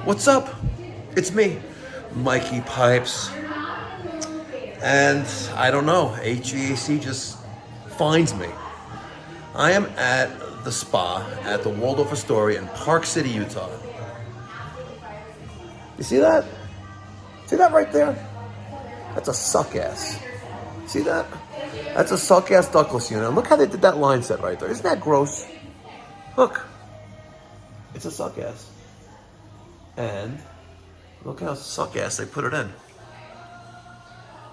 What's up? It's me, Mikey Pipes. And I don't know, HVAC just finds me. I am at the spa at the Waldorf Astoria in Park City, Utah. You see that? See that right there? That's a suck ass. See that? That's a suck ass ductless unit. Look how they did that line set right there. Isn't that gross? Look. It's a suck ass. And look how suck ass they put it in.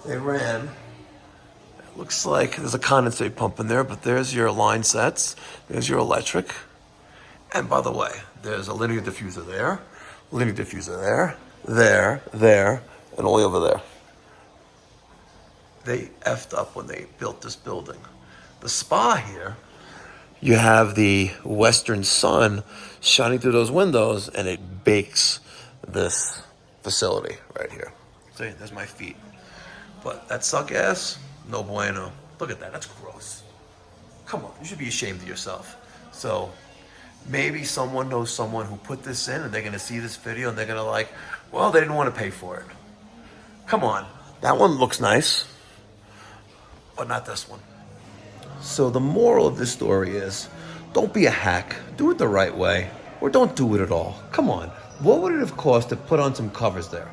They ran. It looks like there's a condensate pump in there, but there's your line sets. There's your electric. And by the way, there's a linear diffuser there, linear diffuser there, and all the way over there. They effed up when they built this building. The spa here, you have the western sun shining through those windows, and it bakes this facility right here. See, there's my feet. But that suck ass, no bueno. Look at that, that's gross. Come on, you should be ashamed of yourself. So maybe someone knows someone who put this in, and they're gonna see this video and they're gonna like, well, they didn't want to pay for it. Come on, that one looks nice, but not this one. So the moral of this story is, don't be a hack. Do it the right way, or don't do it at all. Come on. What would it have cost to put on some covers there?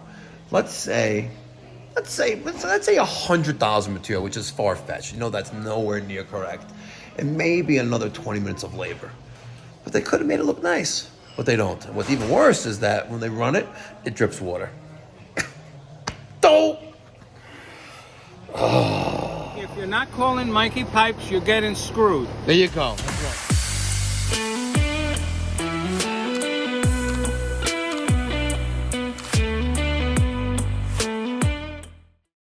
Let's say $100 material, which is far-fetched. You know that's nowhere near correct. And maybe another 20 minutes of labor. But they could have made it look nice, but they don't. And what's even worse is that when they run it, it drips water. Don't. If you're not calling Mikey Pipes, you're getting screwed. There you go. That's right.